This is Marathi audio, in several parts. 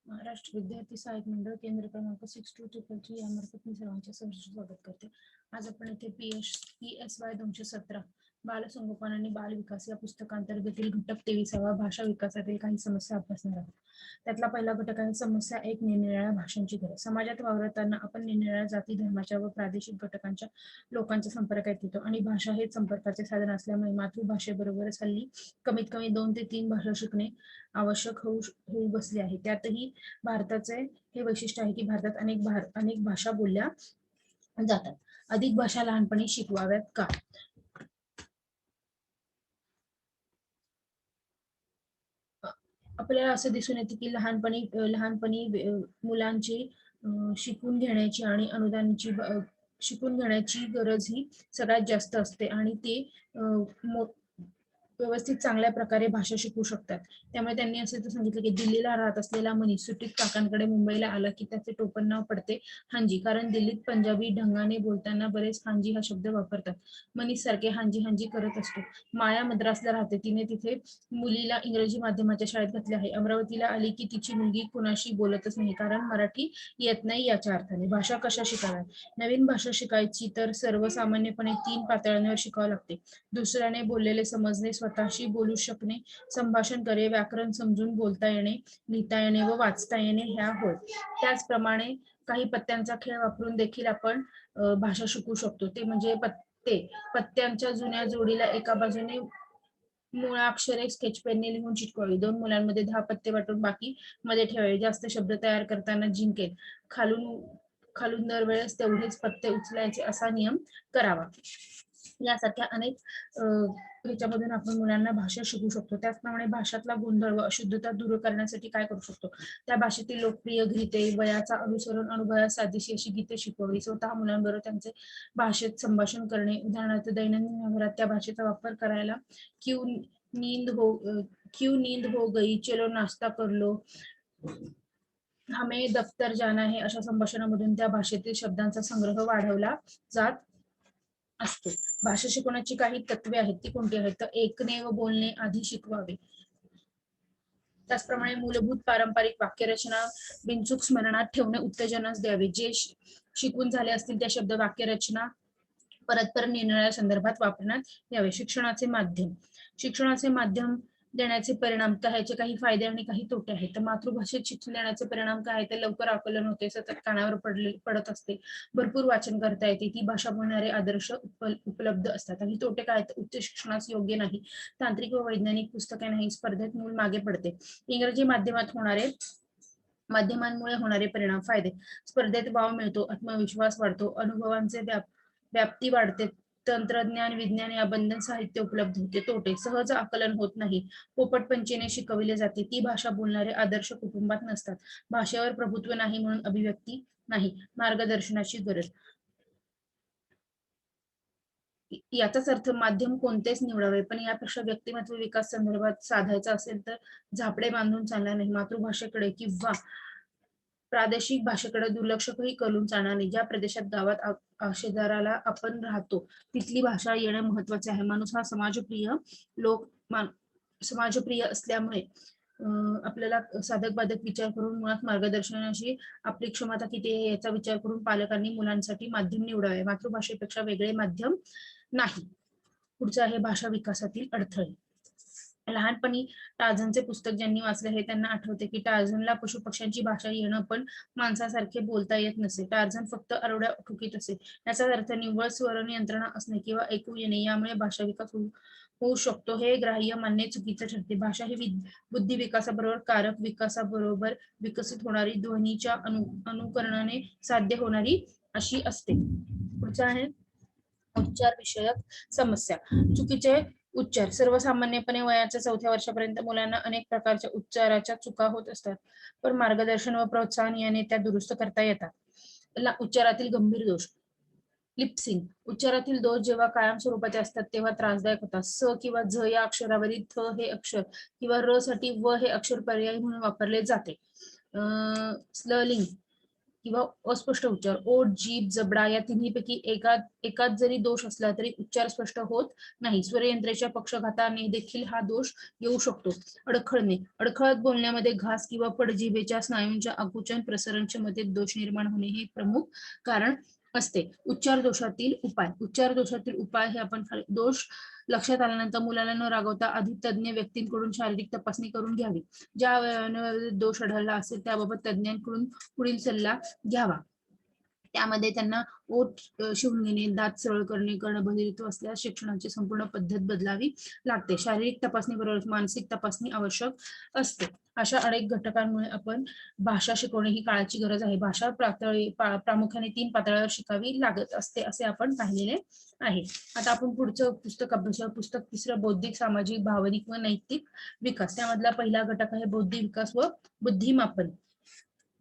महाराष्ट्र विद्यार्थी सहाय्यक मंडळ केंद्र क्रमांक 6233 यामार्फत मी सर्वांचे सहर्ष स्वागत करते। आज आपण इथे PSY 217 बालसंगोपन आणि बाल विकास या पुस्तकांतर्गतील घटक 23वा भाषा विकासातील काही समस्या अभ्यासणार आहोत। त्यातला पहिला घटक आहे समस्या 1 निरनिराळ्या भाषांची गरज। समाजात वावरताना आपण निरनिराळ्या जाती धर्माच्या व प्रादेशिक घटकांच्या लोकांच्या संपर्कात येतो आणि भाषा हे संपर्काचे साधन असल्यामुळे मातृभाषेबरोबरच हल्ली कमीत कमी 2 ते 3 भाषा शिकणे आवश्यक होऊ बसले आहे। त्यातही भारताचे हे वैशिष्ट्य आहे की भारतात अनेक भाषा बोलल्या जातात। अधिक भाषा लहानपणी शिकवाव्यात का? आपल्याला असं दिसून येते की लहानपणी मुलांची शिकून घेण्याची आणि शिकून घेण्याची गरज ही सगळ्यात जास्त असते आणि ते व्यवस्थित चांगल्या प्रकारे भाषा शिकू शकतात। त्यामुळे त्यांनी असं सांगितलं की दिल्लीला राहत असलेला मनीष सुट्टीत काकांकडे मुंबईला आला की त्याचे टोपण नाव पडते हांजी, कारण दिल्लीत पंजाबी ढंगाने बोलताना बरेच हांजी हा शब्द वापरतात। मनीष सारखे हांजी हांजी करत असतो। माया मद्रासला राहते, तिने तिथे मुलीला इंग्रजी माध्यमाच्या शाळेत घातले आहे। अमरावतीला आली की तिची मुलगी कुणाशी बोलतच नाही, कारण मराठी येत नाही याच्या अर्थाने। भाषा कशा शिकाव्या? नवीन भाषा शिकायची तर सर्वसामान्यपणे 3 पातळ्यांवर शिकावं लागते। दुसऱ्याने बोललेले समजणे, स्वतःशी बोलू शकणे, संभाषण करे, व्याकरण समजून बोलता येणे, लिहिता येणे व वाचता येणे ह्या होय। त्याचप्रमाणे काही पत्त्यांचा खेळ वापरून देखील आपण भाषा शिकू शकतो। ते म्हणजे पत्त्यांच्या जुन्या जोडीला एका बाजूने मुळाक्षरे स्केच पेनने लिहून चिटकवावी। 2 मुलांमध्ये 10 पत्ते वाटून बाकी मध्ये ठेवावे। जास्त शब्द तयार करताना जिंकेल खालून दरवेळेस तेवढेच पत्ते उचलायचे असा नियम करावा। यासारख्या अनेक ह्याच्यामधून आपण मुलांना भाषा शिकू शकतो। त्याचप्रमाणे भाषातला गोंधळ व अशुद्धता दूर करण्यासाठी काय करू शकतो? त्या भाषेतील लोकप्रिय गीते, वयाचा अनुसरून अनुभवास साजेशी अशी गीते शिकवावी। स्वतः मुलांबरोबर त्यांचे भाषेत संभाषण करणे, उदाहरणार्थ दैनंदिन व्यवहारात त्या भाषेचा वापर करायला क्यों नींद हो गई, चलो नाश्ता कर लो, हमें दफ्तर जाना है अशा संभाषणामधून त्या भाषेतील शब्दांचा संग्रह वाढवला जात असतो। भाषा शिकवण्याची काही तत्वे आहेत, ती कोणती आहेत? तर ऐकणे व बोलणे आधी शिकवावे। त्याचप्रमाणे मूलभूत पारंपरिक वाक्यरचना बिनचूक स्मरणात ठेवणे उत्तेजनास द्यावे। जे शिकून झाले असतील त्या शब्द वाक्यरचना परत निरनिराळ्या संदर्भात वापरण्यात यावे। शिक्षणाचे माध्यम देण्याचे परिणाम, ह्याचे काही फायदे आणि काही तोटे आहेत। तर मातृभाषेत शिक्षण देण्याचे परिणाम काय आहेत? तर लवकर आकलन होते, सतत कानावर पडत असते, भरपूर वाचन करता येते, ती भाषा बोलणारे आदर्श उपलब्ध असतात। आणि तोटे काय आहेत? उच्च शिक्षणास योग्य नाही, तांत्रिक व वैज्ञानिक पुस्तके नाही, स्पर्धेत मूल मागे पडते। इंग्रजी माध्यमांमुळे होणारे परिणाम। फायदे: स्पर्धेत वाव मिळतो, आत्मविश्वास वाढतो, अनुभवांचे व्याप्ती वाढते, तंत्रज्ञान, विज्ञान या बंधन साहित्य उपलब्ध होते। तोटे: सहज आकलन होत नाही, पोपटपंचीने शिकविले जाते, ती भाषा बोलणारे आदर्श कुटुंबात नसतात, भाषेवर प्रभुत्व नाही म्हणून अभिव्यक्ती नाही, मार्गदर्शनाची गरज। याचाच अर्थ माध्यम कोणतेच निवडावे, पण यापेक्षा व्यक्तिमत्व विकास संदर्भात साधायचा असेल तर झापडे बांधून चालणार नाही। मातृभाषेकडे किंवा प्रादेशिक भाषेकडे दुर्लक्षही करून चालणार नाही। ज्या प्रदेशात, गावात, शेजाराला आपण राहतो तिथली भाषा येणे महत्वाचे आहे। माणूस हा समाजप्रिय असल्यामुळे आपल्याला साधक बाधक विचार करून मुळात मार्गदर्शनाची आपली क्षमता किती आहे याचा विचार करून पालकांनी मुलांसाठी माध्यम निवडावे, मातृभाषेपेक्षा वेगळे माध्यम नाही। पुढचं आहे भाषा विकासातील अडथळे। लहानपणी टार्झनचे पुस्तक ज्यांनी वाचले आहे त्यांना आठवते की टार्झनला पशुपक्ष्यांची भाषा येणं पण माणसासारखे बोलता येत नसे। टार्झन फक्त आरवड्या ठोकीत असे। याचा अर्थ निव्वळ स्वर यंत्रणा असणे किंवा ऐकू येणे यामुळे भाषा विकास होऊ शकतो हे ग्राह्य मानणे चुकीचे ठरते। भाषा ही बुद्धी विकासाबरोबर कारक विकासाबरोबर विकसित होणारी, ध्वनीच्या अनुकरणाने साध्य होणारी अशी असते। पुढचं आहे उच्चार विषयक समस्या। चुकीचे उच्चार। सर्वसामान्यपणे वयाच्या 4थ्या वर्षापर्यंत मुलांना अनेक प्रकारच्या उच्चाराच्या चुका होत असतात, पण मार्गदर्शन व प्रोत्साहन याने त्या दुरुस्त करता येतात। उच्चारातील गंभीर दोष। लिप्सिंग। उच्चारातील दोष जेव्हा कायम स्वरूपाचे असतात तेव्हा त्रासदायक होतात। स किंवा झ या अक्षरावरील थ हे अक्षर किंवा र साठी व हे अक्षर पर्यायी म्हणून वापरले जाते। स्ललिंग किंवा अस्पष्ट उच्चार, ओठ, जीभ, जबडा या तिन्हीपैकी एकात जरी दोष असला तरी उच्चार स्पष्ट होत नाही. स्वरयंत्रेच्या पक्षघाताने देखील हा दोष येऊ शकतो. अडखळणे, अडखळत बोलण्यामध्ये घास किंवा पडजिभेच्या स्नायूंच्या आकुंचन प्रसरण क्षमतेत दोष निर्माण होणे हे प्रमुख कारण असते. उच्चार दोषातील उपाय, उच्चार दोषातील उपाय हे आपण दोष लक्षात आल्यानंतर मुलाला न रागवता आधी तज्ञ व्यक्तींकडून शारीरिक तपासणी करून घ्यावी. ज्या अवयवांवर दोष आढळला असेल त्याबाबत तज्ञांकडून पुढील सल्ला घ्यावा. त्यामध्ये त्यांना ओठ शिवून घेणे, दात सरळ करणे, कर्णबधिरत्व असल्यास शिक्षणाची संपूर्ण पद्धत बदलावी लागते. शारीरिक तपासणी बरोबर मानसिक तपासणी आवश्यक असते. अशा अनेक घटकांमुळे आपण भाषा शिकवणे ही काळाची गरज आहे. भाषा प्रामुख्याने 3 पातळ्यावर शिकावी लागत असते असे आपण पाहिलेले आहे. आता आपण पुढचं पुस्तक अभ्यासूया. पुस्तक 3 बौद्धिक, सामाजिक, भावनिक व नैतिक विकास. त्यामधला पहिला घटक आहे बौद्धिक विकास व बुद्धिमापन.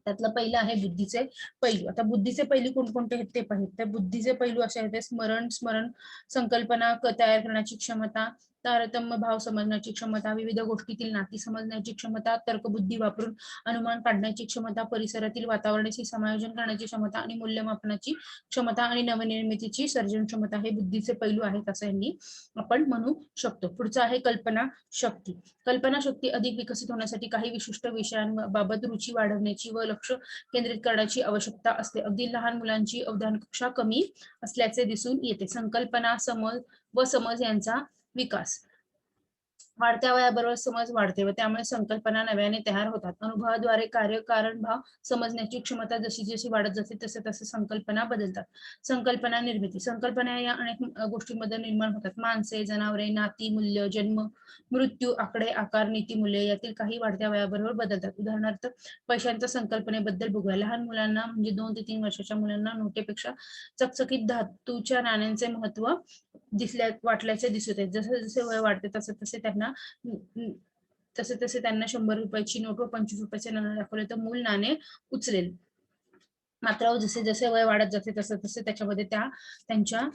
त्यातलं पहिलं आहे बुद्धीचे पैलू. आता बुद्धीचे पैलू कोणकोणते आहेत ते पाहिजे. तर बुद्धीचे पैलू असे आहेत स्मरण संकल्पना तयार करण्याची क्षमता, तारतम्य भाव समजण्याची क्षमता, विविध गोष्टीतील नाती समजण्याची क्षमता, तर्कबुद्धी वापरून अनुमान काढण्याची क्षमता, परिसरातील वातावरणाशी समायोजन करण्याची क्षमता आणि मूल्यमापनाची क्षमता आणि नवनिर्मितीची सर्जन क्षमता हे बुद्धीचे पैलू आहेत असं यांनी आपण म्हणू शकतो. पुढचं आहे कल्पना शक्ती. कल्पना शक्ती अधिक विकसित होण्यासाठी काही विशिष्ट विषयांबाबत रुची वाढवण्याची व लक्ष केंद्रित करण्याची आवश्यकता असते. अगदी लहान मुलांची अवधान कक्षा कमी असल्याचे दिसून येते. संकल्पना, समज यांचा विकास. वाढत्या वयाबरोबर समज वाढते व त्यामुळे संकल्पना नव्याने तयार होतात. अनुभवाद्वारे कार्य कारण भाव समजण्याची क्षमता जशी जशी वाढत जाते तसे तसे संकल्पना बदलतात. संकल्पना निर्मिती. संकल्पना या अनेक गोष्टींमध्ये निर्माण होतात. माणसे, जनावरे, नाती, मूल्य, जन्म, मृत्यू, आकडे, आकार, नीतिमूल्य यातील काही वाढत्या वयाबरोबर बदलतात. उदाहरणार्थ पैशांच्या संकल्पनेबद्दल बघूया. लहान मुलांना म्हणजे 2 ते 3 वर्षाच्या मुलांना नोटेपेक्षा चकचकीत धातूच्या नाण्यांचे महत्व वाटल्याचे दिसत आहे. जसे जसे वय वाढते तसे तसे त्यांना 100 रुपयाची नोट व 25 रुपयाचे नाणे दाखवले तर मूल नाणे उचलेल. मात्र जसे जसे वय वाढत जाते तसे तसे त्याच्यामध्ये त्यांच्या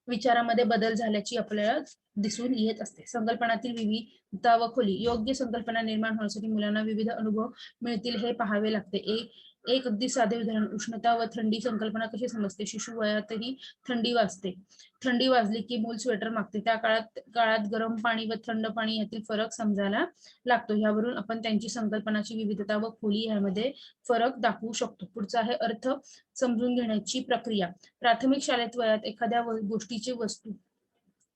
विचारामध्ये बदल झाल्याची आपल्याला दिसून येत असते. संकल्पनातील विविधता व खोली. योग्य संकल्पना निर्माण होण्यासाठी मुलांना विविध अनुभव मिळतील हे पाहावे लागते. एक अगदी साधे उदाहरण, उष्णता व थंडी संकल्पना कशी समजते. शिशु वयातही थंडी वाजते. थंडी वाजली की मूल स्वेटर मागते. त्या काळात गरम पाणी व थंड पाणी यातील फरक समजायला लागतो. यावरून आपण त्यांची संकल्पनाची विविधता व खोली यामध्ये फरक दाखवू शकतो. पुढचा आहे अर्थ समजून घेण्याची प्रक्रिया. प्राथमिक शाळेत वयात एखाद्या गोष्टीची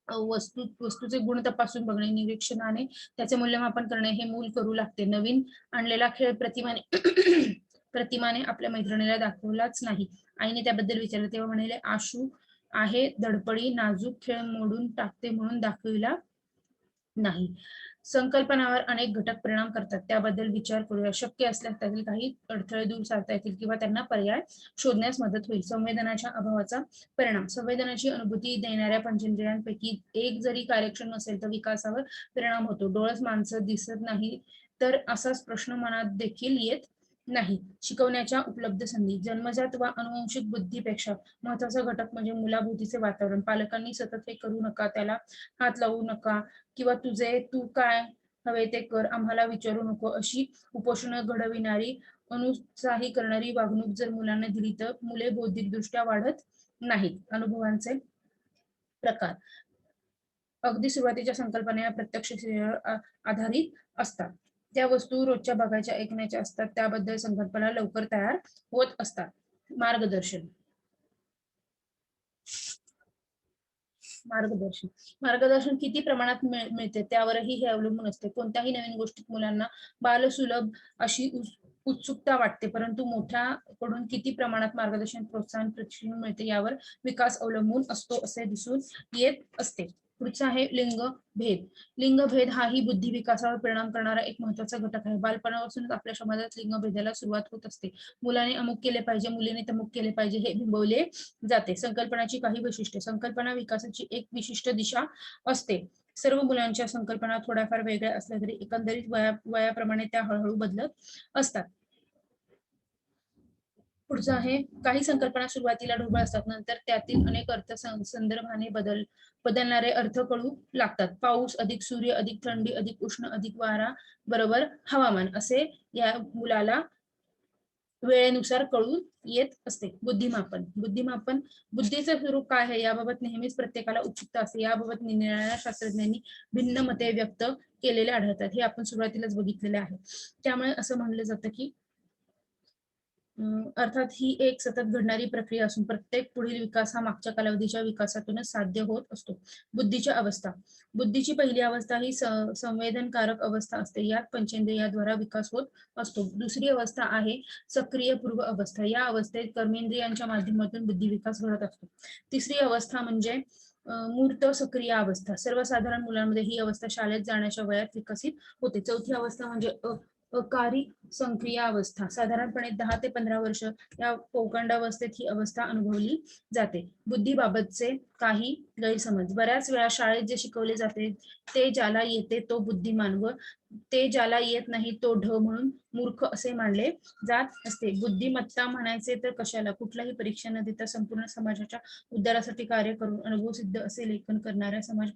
वस्तूचे गुण तपासून बघणे, निरीक्षणाने त्याचे मूल्यमापन करणे हे मूल करू लागते. नवीन आणलेला खेळ प्रतिमाने आपल्या मैत्रिणीला दाखवलाच नाही. आईने त्याबद्दल विचारले तेव्हा म्हणाले, आशू आहे धडपडी, नाजूक, खेळ मोडून टाकते म्हणून दाखविला नाही. संकल्पनावर अनेक घटक परिणाम करतात त्याबद्दल विचार करूया. शक्य असल्यास त्यातील काही अडथळे दूर सारता येतील किंवा त्यांना पर्याय शोधण्यास मदत होईल. संवेदनाच्या अभावाचा परिणाम. संवेदनाची अनुभूती देणाऱ्या पंचेंद्रियांपैकी एक जरी कार्यक्षम नसेल तर विकासावर परिणाम होतो. डोळस माणसं दिसत नाही तर असाच प्रश्न मनात देखील येत नाही. शिकवण्याच्या उपलब्ध संधी. जन्मजात वा अनुवंशिक बुद्धीपेक्षा महत्वाचा घटक म्हणजे मुलाभोवतीचे वातावरण. पालकांनी सतत हे करू नका, त्याला हात लावू नका किंवा तू काय हवे ते कर, आम्हाला विचारू नको अशी उपोषण घडविणारी, अनुत्साही करणारी वागणूक जर मुलांना दिली तर मुले बौद्धिकदृष्ट्या वाढत नाहीत. अनुभवांचे प्रकार. अगदी सुरुवातीच्या संकल्पना प्रत्यक्ष आधारित असतात. त्या वस्तू रोजच्या बघायच्या, ऐकण्याच्या असतात. त्याबद्दल संकल्पना लवकर तयार होत असतात. मार्गदर्शन किती प्रमाणात मिळते त्यावरही हे अवलंबून असते. कोणत्याही नवीन गोष्टीत मुलांना बालसुलभ अशी उत्सुकता वाटते, परंतु मोठ्याकडून किती प्रमाणात मार्गदर्शन, प्रोत्साहन, प्रशिक्षण मिळते यावर विकास अवलंबून असतो असे दिसून येत असते. पुढचा आहे लिंगभेद. लिंगभेद हाही बुद्धी विकासावर परिणाम करणारा एक महत्वाचा घटक आहे. बालपणापासूनच आपल्या समाजात लिंगभेदाला सुरुवात होत असते. मुलाने अमुक केले पाहिजे, मुलीने तमुक केले पाहिजे हे बिंबवले जाते. संकल्पनाची काही वैशिष्ट्ये. संकल्पना विकासाची एक विशिष्ट दिशा असते. सर्व मुलांच्या संकल्पना थोड्याफार वेगळ्या असल्या तरी एकंदरीत वयाप्रमाणे त्या हळूहळू बदलत असतात. पुढचं आहे काही संकल्पना सुरुवातीला ढोबळ असतात, नंतर त्यातील अनेक अर्थ संदर्भाने बदलणारे अर्थ कळू लागतात. पाऊस अधिक सूर्य अधिक थंडी अधिक उष्ण अधिक वारा बरोबर हवामान असे या मुलाला वेळेनुसार कळून येत असते. बुद्धिमापन बुद्धीचं स्वरूप काय आहे याबाबत नेहमीच प्रत्येकाला उत्सुकता असते. याबाबत निरनिराळ्या शास्त्रज्ञांनी भिन्न मते व्यक्त केलेले आढळतात. हे आपण सुरुवातीलाच बघितलेले आहे. त्यामुळे असं म्हणलं जातं की अर्थात ही एक सतत घडणारी प्रक्रिया असून प्रत्येक पुढील विकास हा मागच्या कालावधीच्या विकासातूनच साध्य होत असतो. बुद्धीच्या अवस्था बुद्धीची पहिली अवस्था ही संवेदनकारक अवस्था असते. यात पंचेंद्रियाद्वारा विकास होत असतो. दुसरी अवस्था आहे सक्रिय पूर्व अवस्था. या अवस्थेत कर्मेंद्रियांच्या माध्यमातून बुद्धी विकास घडत असतो. तिसरी अवस्था म्हणजे मूर्त सक्रिय अवस्था. सर्वसाधारण मुलांमध्ये ही अवस्था शाळेत जाण्याच्या वयात विकसित होते. चौथी अवस्था म्हणजे अकारी संक्रिय अवस्था. साधारणपणे 10 ते 15 वर्ष या पौगंडावस्थेत ही अवस्था अनुभवली जाते. बुद्धीबाबतचे काही गैरसमज. बऱ्याच वेळा शाळेत जे शिकवले जाते ते ज्याला येते तो बुद्धिमान व ते ज्याला येत नाही तो ढ म्हणून मूर्ख असे मानले जात असते. बुद्धिमत्ता म्हणायचे तर कशाला, कुठलाही परीक्षा न देता संपूर्ण समाजाच्या उद्धारासाठी कार्य करून अनुभवसिद्ध असे लेखन करणाऱ्या समाज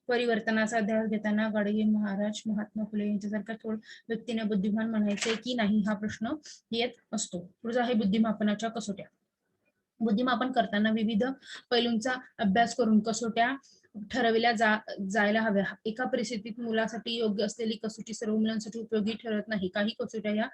परिवर्तनाचा ध्यास घेताना गाडगे महाराज, महात्मा फुले यांच्यासारख्या थोर व्यक्तीने बुद्धिमान म्हणायचे की नाही हा प्रश्न येत असतो. पुढचा आहे बुद्धिमापनाच्या कसोट्या. बुद्धिमापन करताना विविध पैलूंचा अभ्यास करून कसोट्या ठरविल्या जायला हव्या. एका परिस्थितीत मुलासाठी योग्य असलेली कसोटी सर्व मुलांसाठी उपयोगी ठरत नाही. काही कसोट्या या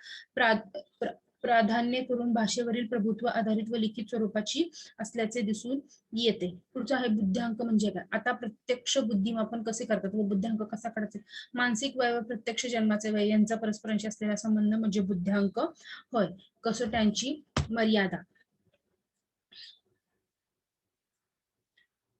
प्राधान्य करून भाषेवरील प्रभुत्व आधारित व लिखित स्वरूपाची असल्याचे दिसून येते. पुढचा आहे बुद्ध्यांक म्हणजे काय. आता प्रत्यक्ष बुद्धिमापन कसे करतात व बुद्ध्यांक कसा काढायचा. मानसिक वय व प्रत्यक्ष जन्माचे वय यांचा परस्परांशी असलेला संबंध म्हणजे बुद्ध्यांक होय. कसोट्यांची मर्यादा.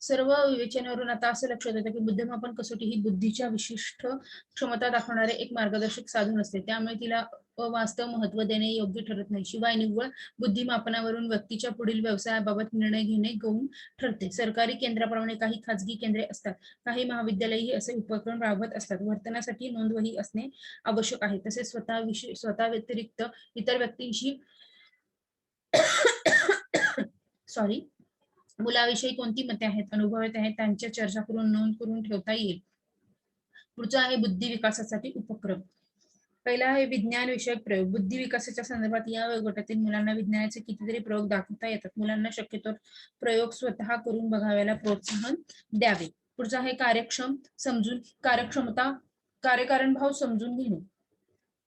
सर्व विवेचनावरून आता असं लक्षात येतं की बुद्धिमापन कसोटी ही बुद्धीच्या विशिष्ट क्षमता दाखवणारे एक मार्गदर्शक साधन असते. त्यामुळे तिला अवास्तव महत्व देणे योग्य ठरत नाही. शिवाय निव्वळ बुद्धिमापनावरून व्यक्तीच्या पुढील व्यवसायाबाबत निर्णय घेणे गौण ठरते. सरकारी केंद्राप्रमाणे काही खाजगी केंद्रे असतात. काही महाविद्यालयही असे उपक्रम राबवत असतात. वर्तनासाठी नोंदवही असणे आवश्यक आहे. तसेच स्वतः व्यतिरिक्त इतर व्यक्तींशी मुलाविषयी कोणती मते आहेत, अनुभव आहेत त्यांच्या चर्चा करून नोंद करून ठेवता येईल. पुढचा आहे बुद्धी विकासासाठी उपक्रम. पहिला आहे विज्ञान विषयक प्रयोग. बुद्धी विकासाच्या संदर्भात या गटातील मुलांना विज्ञानाचे कितीतरी प्रयोग दाखवता येतात. मुलांना शक्यतो प्रयोग स्वतः करून बघायला प्रोत्साहन द्यावे. पुढचा आहे कार्यक्षमता कार्यकारण भाव समजून घेणे.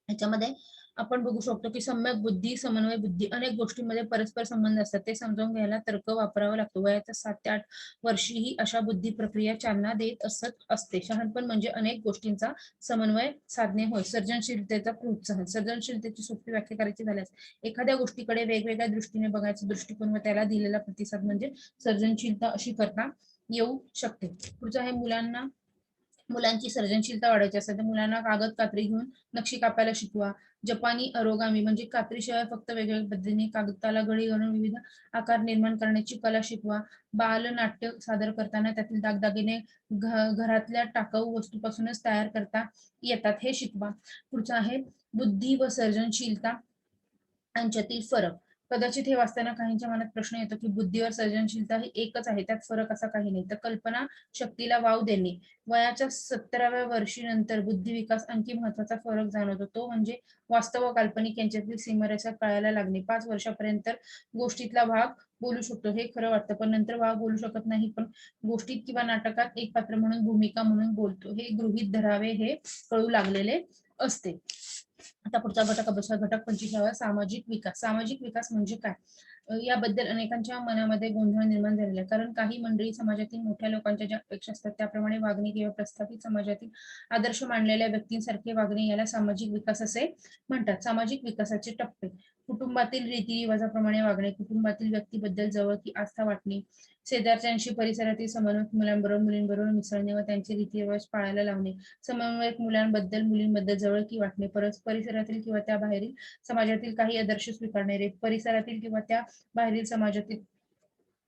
याच्यामध्ये आपण बघू शकतो की सम्यक बुद्धी, समन्वय बुद्धी अनेक गोष्टींमध्ये परस्पर संबंध असतात. ते समजावून घ्यायला तर्क वापरावा लागतो. वयाच्या 7 ते 8 वर्षी ही अशा बुद्धी प्रक्रिया चालना देत असते. शहाणपण म्हणजे अनेक गोष्टींचा समन्वय साधणे होय. सर्जनशीलतेचा प्रोत्साहन. सर्जनशीलतेची सोपी व्याख्या करायची झाल्यास एखाद्या गोष्टीकडे वेगवेगळ्या दृष्टीने बघायचा दृष्टिकोन व त्याला दिलेला प्रतिसाद म्हणजे सर्जनशीलता अशी करता येऊ शकते. पुढचं आहे मुलांची सर्जनशीलता वाढायची असेल तर मुलांना कागद कात्री घेऊन नक्षी कापायला शिकवा. जपानी अरोगामी म्हणजे कात्रीशिवाय फक्त वेगवेगळ्या पद्धतीने कागदाला गळी घालून विविध आकार निर्माण करण्याची कला शिकवा. बालनाट्य सादर करताना त्यातील दागदागिने घरातल्या टाकाऊ वस्तूपासूनच तयार करता येतात हे शिकवा. पुढचा आहे बुद्धी व सर्जनशीलता यांच्यातील फरक. कदाचित हे वाचताना काहींच्या मनात प्रश्न येतो की बुद्धी व सर्जनशीलता ही एकच आहे, त्यात फरक असा काही नाही. तर कल्पना शक्तीला वाव देणे. वयाच्या 17व्या वर्षी नंतर बुद्धी विकास आणखी महत्वाचा फरक जाणवतो. तो म्हणजे वास्तव व काल्पनिक यांच्यातील सीमारेषा कळायला लागणे. 5 वर्षापर्यंत गोष्टीतला भाग बोलू शकतो हे खरं वाटतं, पण नंतर भाग बोलू शकत नाही, पण गोष्टीत किंवा नाटकात एक पात्र म्हणून भूमिका म्हणून बोलतो हे गृहीत धरावे हे कळू लागलेले असते. आता पुढचा घटक अभ्यासा. घटक 25 सामाजिक विकास. सामाजिक विकास म्हणजे काय याबद्दल अनेकांच्या मनामध्ये गोंधळ निर्माण झालेला आहे. कारण काही मंडळी समाजातील मोठ्या लोकांच्या ज्या अपेक्षा असतात त्याप्रमाणे वागणे किंवा प्रस्थापित समाजातील आदर्श मानलेल्या व्यक्तींसारखे वागणे याला सामाजिक विकास असे म्हणतात. सामाजिक विकासाचे टप्पे. कुटुंबातील रीतिरिवाजाप्रमाणे वागणे, कुटुंबातील व्यक्तीबद्दल जवळकी आस्था वाटणे, शेजारच्यांशी परिसरातील समन्वयक मुलांबरोबर मुलींबरोबर मिसळणे व त्यांचे रीतिरिवाज पाळायला लावणे, समन्वयक मुलांबद्दल मुलींबद्दल जवळकी वाटणे, परिसरातील किंवा त्या बाहेरील समाजातील काही आदर्श स्वीकारणे, परिसरातील किंवा त्या बाहेरील समाजातील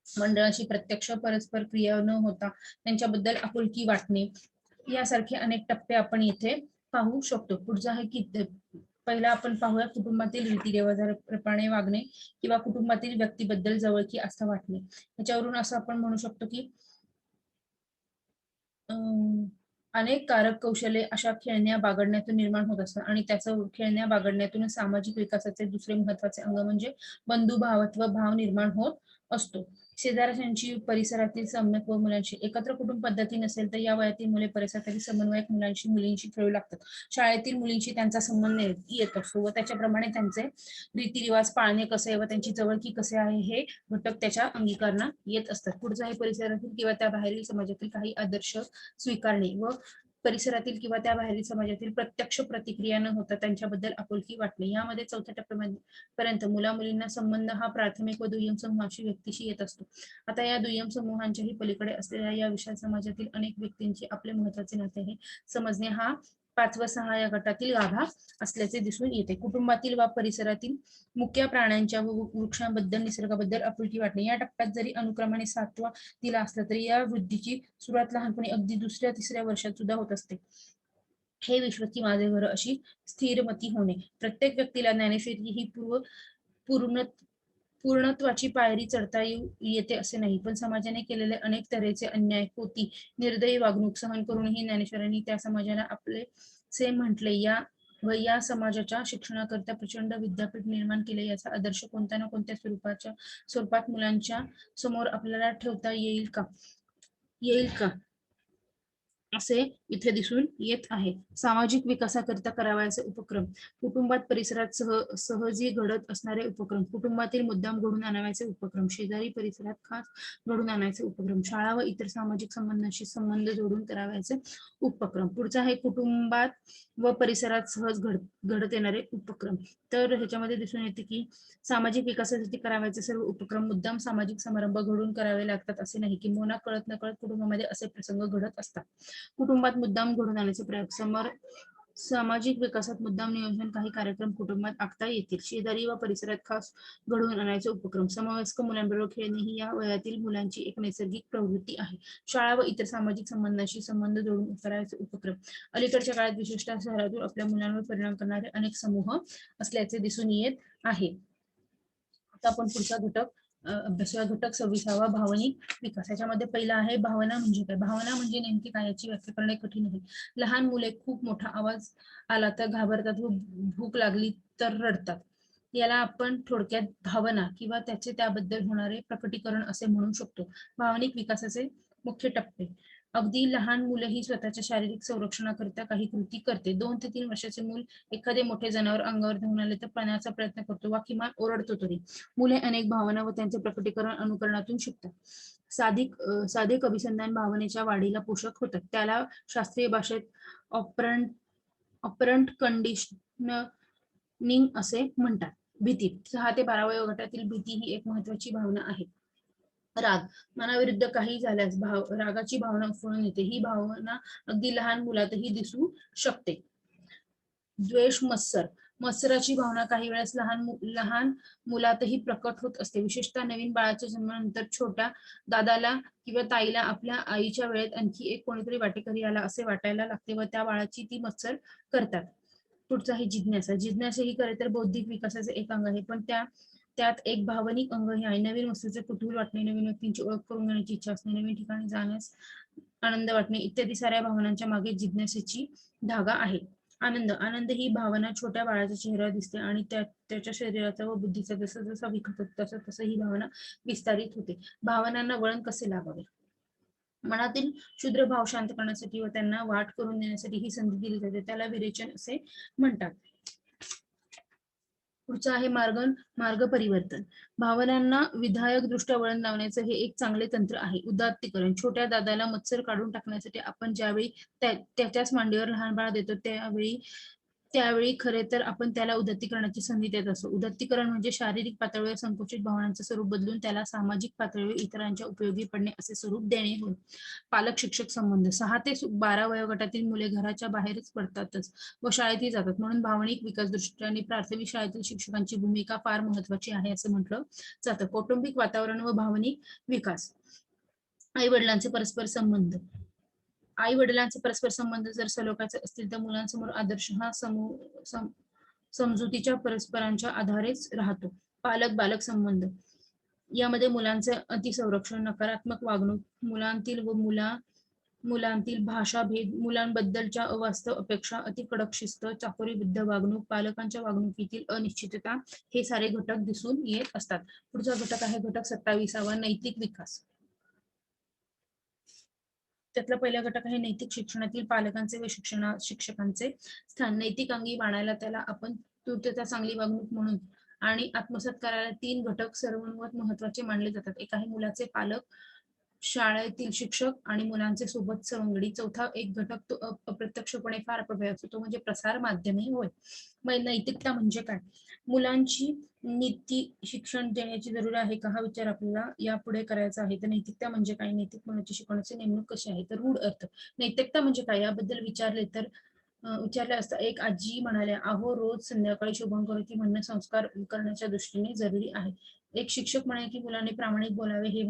मंडळाशी प्रत्यक्ष परस्पर क्रिया न होता त्यांच्याबद्दल आपुलकी वाटणे, यासारखे अनेक टप्पे आपण इथे पाहू शकतो. पुढचा आहे की पहिला आपण पाहूया कुटुंबातील रीतिरिवाजाप्रमाणे वागणे किंवा कुटुंबातील व्यक्तीबद्दल जवळकी आस्था वाटणे. याच्यावरून असं आपण म्हणू शकतो की अनेक कारक कौशल्ये अशा खेळण्या बागडण्यातून निर्माण होत असतात आणि त्याचं खेळण्या बागडण्यातून सामाजिक विकासाचे दुसरे महत्वाचे अंग म्हणजे बंधुभावत्व भाव निर्माण होत असतो. शेजारच्यांची, परिसरातील समन्वय व मुलांशी एकत्र कुटुंब पद्धती नसेल तर या वयातील मुले परिसरातील समन्वयक मुलांशी मुलींशी खेळू लागतात. शाळेतील मुलींशी त्यांचा संबंध येत असतो व त्याच्याप्रमाणे त्यांचे रीतिरिवाज पाळणे कसे व त्यांची जवळकी कसे आहे हे घटक त्याच्या अंगीकारणात येत असतात. पुढचा आहे परिसरातील किंवा त्या बाहेरील समाजातील काही आदर्श स्वीकारणे व परिसरातील किंवा त्या बाहेरील समाजातील प्रत्यक्ष प्रतिक्रिया न होता त्यांच्याबद्दल आपुलकी वाटणे. यामध्ये चौथ्या टप्प्यापर्यंत मुला मुलींना संबंध हा प्राथमिक व दुय्यम समूहाशी व्यक्तीशी येत असतो. आता या दुय्यम समूहांच्याही पलीकडे असलेल्या या विशाल समाजातील अनेक व्यक्तींचे आपले महत्वाचे नाते हे समजणे हा 5 व 6 या गटातील गाभा असल्याचे दिसून येते. कुटुंबातील वा परिसरातील मुख्य प्राण्यांच्या व वृक्षांबद्दल निसर्गाबद्दल आपुलकी वाटणे. या टप्प्यात जरी अनुक्रमाने 7वा दिला असला तरी या वृद्धीची सुरुवात लहानपणी अगदी 2ऱ्या-3ऱ्या वर्षात सुद्धा होत असते. हे विश्वची माझे घर अशी स्थिरमती होणे. प्रत्येक व्यक्तीला ज्ञानेश्वरी ही पूर्णत्वाची पायरी चढता येते असे नाही, पण समाजाने केलेले अनेक तऱ्हेचे अन्याय, खोटी, निर्दयी वागणूक सहन करूनही ज्ञानेश्वरांनी त्या समाजाला आपलेसे म्हटले व या समाजाच्या शिक्षणाकरिता प्रचंड विद्यापीठ निर्माण केले. याचा आदर्श कोणत्या ना कोणत्या स्वरूपात मुलांच्या समोर आपल्याला ठेवता येईल का असे इथे दिसून येत आहे. सामाजिक विकासाकरिता करावयाचे उपक्रम, कुटुंबात परिसरात सहजी घडत असणारे उपक्रम, कुटुंबातील मुद्दाम घडून आणायचे उपक्रम, शेजारी परिसरात खास घडून आणायचे उपक्रम, शाळा व इतर सामाजिक संबंधांशी संबंध जोडून करावयाचे उपक्रम. पुढचा आहे कुटुंबात व परिसरात सहज घडत येणारे उपक्रम. तर ह्याच्यामध्ये दिसून येते की सामाजिक विकासासाठी करावयाचे सर्व उपक्रम मुद्दाम सामाजिक समारंभ घडून करावे लागतात असे नाही, किंवा कळत नकळत कुटुंबामध्ये असे प्रसंग घडत असतात. कुटुंबात मुद्दाम घडून आणण्याचे प्रयोग, सामाजिक विकासात मुद्दाम नियोजन काही कार्यक्रम कुटुंबात आखता येतील. शेजारी व परिसरात खास घडवून आणायचे उपक्रम, समवयस्क मुलांबरोबर खेळणे ही या वयातील मुलांची एक नैसर्गिक प्रवृत्ती आहे. शाळा व इतर सामाजिक संबंधांशी संबंध जोडून करायचे उपक्रम, अलीकडच्या काळात विशेषतः शहरातून आपल्या मुलांवर परिणाम करणारे अनेक समूह असल्याचे दिसून येत आहे. आता आपण पुढचा घटक अभ्यासूया. घटक 26वा भावनिक विकास. याच्यामध्ये पहिला आहे भावना म्हणजे काय. भावना म्हणजे नेमकी काय याची व्याख्या करणे कठीण आहे. लहान मुले खूप मोठा आवाज आला तर घाबरतात व भूक लागली तर रडतात. याला आपण थोडक्यात भावना किंवा त्याचे त्याबद्दल होणारे प्रकटीकरण असे म्हणू शकतो. भावनिक विकासाचे मुख्य टप्पे. अगदी लहान मुलंही स्वतःच्या शारीरिक संरक्षणाकरिता काही कृती करते. 2 ते 3 वर्षाचे मूल एखादे मोठे जनावर अंगावर धावून आले तर पळण्याचा प्रयत्न करतो वा किमान ओरडतो तरी. मुले अनेक भावना व त्यांचे प्रकटीकरण अनुकरणातून शिकतात. साधे अभिसंधान भावनेच्या वाढीला पोषक होतात. त्याला शास्त्रीय भाषेत ऑपरंट कंडिशनिंग असे म्हणतात. भीती. 6 ते 12 वयोगटातील भीती ही एक महत्वाची भावना आहे. राग, मनाविरुद्ध काही झाल्यास रागाची भावना उफळून येते. ही भावना अगदी लहान मुलातही दिसू शकते. द्वेष, मत्सराची भावना काही वेळेस लहान मुलातही प्रकट होत असते. विशेषतः नवीन बाळाच्या जन्मानंतर छोट्या दादाला किंवा ताईला आपल्या आईच्या वेळेत आणखी एक कोणीतरी वाटेकरी आला असे वाटायला लागते व त्या बाळाची ती मत्सर करतात. पुढचा आहे जिज्ञासा. जिज्ञासा ही खरे तर बौद्धिक विकासाचे एक अंग आहे, पण त्यात एक भावनिक अंगही आहे. नवीन वस्तूचे कुतूहल वाटणे, नवीन व्यक्तींची ओळख करून घेण्याची इच्छा असणे, नवीन ठिकाणी जाण्यास आनंद वाटणे इत्यादी साऱ्या भावनांच्या मागे जिज्ञासेची धागा आहे. आनंद ही भावना छोट्या बाळाच्या चेहऱ्यावर दिसते आणि त्याच्या शरीराचा व बुद्धीचा जसा विकास होतो तसं ही भावना विस्तारित होते. भावनांना वळण कसे लावावे. मनातील क्षुद्र भाव शांत करण्यासाठी व त्यांना वाट करून देण्यासाठी ही संधी दिली जाते. त्याला विरेचन असे म्हणतात. पुढचा आहे मार्ग परिवर्तन. भावनांना विधायक दृष्ट्या वळण लावण्याचं हे एक चांगले तंत्र आहे. उदात्तीकरण. छोट्या दादाला मत्सर काढून टाकण्यासाठी आपण ज्यावेळी त्याच्याच मांडीवर लहान बाळ देतो त्यावेळी खरे तर आपण त्याला उदात्तीकरणाची संधी देत असतो. उदात्तीकरण म्हणजे शारीरिक पातळीवर संकुचित भावनांचे स्वरूप बदलून त्याला सामाजिक पातळीवर इतरांच्या उपयोगी पडणे असे स्वरूप देणे होय. पालक शिक्षक संबंध. 6 ते 12 वयोगटातील मुले घराच्या बाहेरच पडतातच व शाळेतही जातात, म्हणून भावनिक विकास दृष्टीने प्राथमिक शाळेतील शिक्षकांची भूमिका फार महत्वाची आहे असं म्हटलं जातं. कौटुंबिक वातावरण व भावनिक विकास. आई वडिलांचे परस्पर संबंध. आई वडिलांचे परस्पर संबंध जर सलोख्याचे असतील तर मुलांसमोर आदर्श हा समजुतीच्या परस्परांच्या आधारेच राहतो. पालक बालक संबंध. यामध्ये मुलांचे अतिसंरक्षण, नकारात्मक वागणूक, मुलांतील व मुलांतील भाषाभेद, मुलांबद्दलच्या अवास्तव अपेक्षा, अति कडक शिस्त, चाकोरीबद्ध वागणूक, पालकांच्या वागणुकीतील अनिश्चितता, हे सारे घटक दिसून येत असतात. पुढचा घटक आहे घटक 27वा, नैतिक विकास. त्यातला पहिला घटक आहे नैतिक शिक्षणातील पालकांचे व शिक्षकांचे स्थान. नैतिक अंगी बाणायला त्याला आपण पूर्तता, चांगली वागणूक म्हणून आणि आत्मसात करायला 3 घटक सर्वात महत्वाचे मानले जातात. एक आहे मुलाचे पालक, शाळेतील शिक्षक आणि मुलांचे सोबत सवंगडी. चौथा एक घटक तो अप्रत्यक्षपणे फार प्रभावी असतो, तो म्हणजे प्रसार माध्यमे होय. मग नैतिकता म्हणजे काय? मुलांची नीती शिक्षण देण्याची जरूर आहे का, हा विचार आपल्याला यापुढे करायचा आहे. तर नैतिकता म्हणजे काय, नैतिक मुलाची शिकवण्याचे नेमणूक कशी आहे. तर रूढ अर्थ, नैतिकता म्हणजे काय याबद्दल विचारले असता एक आजी म्हणाल्या, अहो रोज संध्याकाळी शुभंकरोती म्हणणं संस्कार करण्याच्या दृष्टीने जरुरी आहे. एक शिक्षक म्हणाले की मुलांनी प्रामाणिक बोलावे, हे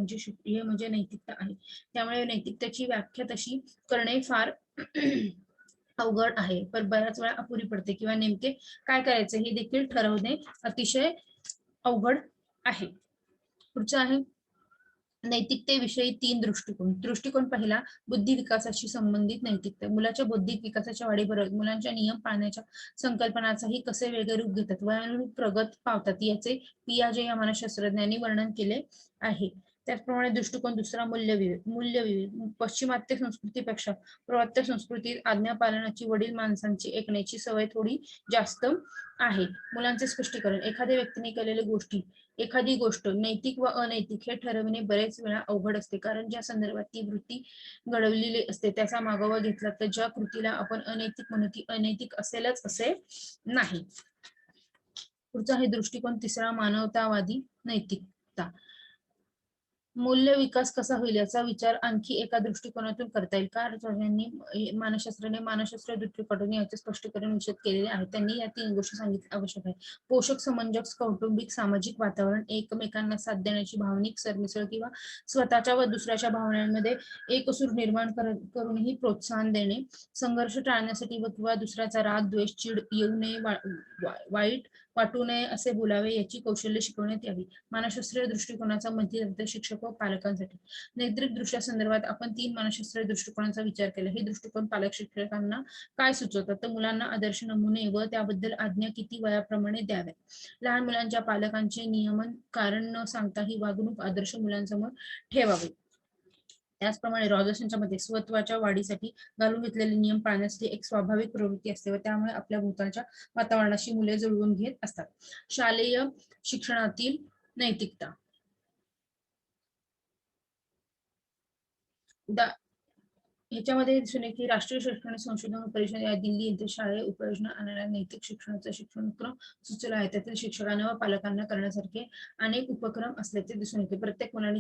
म्हणजे नैतिकता आहे. त्यामुळे नैतिकतेची व्याख्या तशी करणे फार अवघड आहे, पण बऱ्याच वेळा अपुरी पडते, किंवा नेमके काय करायचं हे देखील ठरवणे अतिशय अवघड आहे. पुढचं आहे नैतिकतेविषयी 3 दृष्टिकोन. दृष्टिकोन पहिला, बुद्धी विकासाशी संबंधित नैतिकता. मुलाच्या बौद्धिक विकासाच्या वाढीबरोबर मुलांच्या नियम पाळण्याच्या संकल्पनाचाही कसे वेगळे रूप घेतात, वयानुरूप प्रगत पावतात, याचे पियाजे या मानसशास्त्रज्ञांनी वर्णन केले आहे. त्याचप्रमाणे दृष्टिकोन दुसरा, मूल्यविवेक. पाश्चिमात्य संस्कृतीपेक्षा प्रवात्य संस्कृतीत आज्ञा पालनाची, वडील माणसांची ऐकण्याची सवय थोडी जास्त आहे. मुलांचे स्पष्टीकरण, एखादी गोष्ट नैतिक व अनैतिक हे ठरविणे बरेच वेळा अवघड असते, कारण ज्या संदर्भात ती वृत्ती घडवलेली असते त्याचा मागोवा घेतला तर ज्या कृतीला आपण अनैतिक म्हणू ती अनैतिक असेलच असे नाही. पुढचा आहे दृष्टिकोन तिसरा, मानवतावादी नैतिकता. मूल्य विकास कसा होईल याचा विचार आणखी एका दृष्टिकोनातून करता येईल. कारणांनी मानसशास्त्र दृष्टिकोनातून याचे स्पष्टीकरण निश्चित केलेले आहे. त्यांनी या 3 गोष्टी सांगितल्या आवश्यक आहे. पोषक, समंजस, कौटुंबिक, सामाजिक वातावरण, एकमेकांना साथ देण्याची भावनिक सरमिसळ किंवा स्वतःच्या व दुसऱ्याच्या भावनांमध्ये एकसूर निर्माण करूनही प्रोत्साहन देणे, संघर्ष टाळण्यासाठी व किंवा दुसऱ्याचा राग, द्वेष, चीड येऊ नये, वाईट वाटू नये असे बोलावे याची कौशल्य शिकवण्यात यावी. मानसशास्त्रीय दृष्टिकोनाचा मध्यवर्ती शिक्षक व पालकांसाठी. नैतिक दृष्ट्या संदर्भात आपण 3 मानसशास्त्रीय दृष्टिकोनाचा विचार केला. हे दृष्टिकोन पालक शिक्षकांना काय सुचवतात, तर मुलांना आदर्श नमुने व त्याबद्दल आज्ञा किती वयाप्रमाणे द्याव्या. लहान मुलांच्या पालकांचे नियमन कारण न सांगता ही वागणूक आदर्श मुलांसमोर ठेवावी. त्याचप्रमाणे रॉजर्सच्या मते स्वत्वाच्या वाढीसाठी घालून घेतलेले नियम पाळण्यासाठी एक स्वाभाविक प्रवृत्ती असते व त्यामुळे आपल्या भोवतालच्या वातावरणाशी मुले जुळवून घेत असतात. शालेय शिक्षणातील नैतिकता. ह्याच्यामध्ये दिसून येते की राष्ट्रीय शैक्षणिक संशोधन परिषद या दिल्ली येथे शाळेय उपयोजना आणणाऱ्या नैतिक शिक्षणाचा शिक्षणक्रम सुचवला आहे. त्यातील शिक्षकांना व पालकांना करण्यासारखे अनेक उपक्रम असल्याचे दिसून येते. प्रत्येक मुलांनी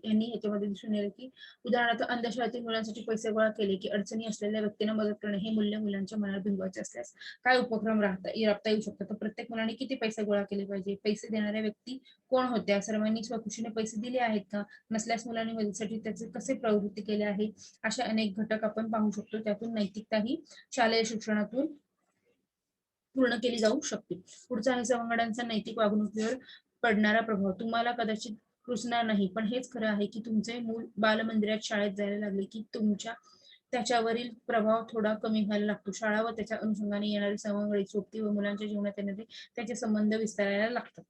यांनी याच्यामध्ये दिसून येते की उदाहरणार्थ अंधशाळेतील मुलांसाठी पैसे गोळा केले की अडचणी असलेल्या व्यक्तींना मदत करणे हे मूल्य मुलांच्या मनात भिजवायचे असल्यास काय उपक्रम राबता येऊ शकतात. तर प्रत्येक मुलांनी किती पैसे गोळा केले पाहिजे, पैसे देणाऱ्या व्यक्ती कोण होत्या, सर्वांनी स्वखुशीने पैसे दिले आहेत का, नसल्यास मुलांनी मदतीसाठी त्याचे कसे प्रवृत्ती केले आहे, अशा अनेक घटक आपण पाहू शकतो. त्यातून नैतिकता ही शालेय शिक्षणातून पूर्ण केली जाऊ शकते. पुढचा आहे सवंगड्यांचा नैतिक वागणुकीवर पडणारा प्रभाव. तुम्हाला कदाचित रुचणार नाही, पण हेच खरं आहे की तुमचे मूल बालमंदिरात शाळेत जायला लागले की त्याच्यावरील प्रभाव थोडा कमी व्हायला लागतो. शाळा व त्याच्या अनुषंगाने येणारी सवंगडी, सोबती व मुलांच्या जीवनात येणारे त्याचे संबंध विस्तारायला लागतात.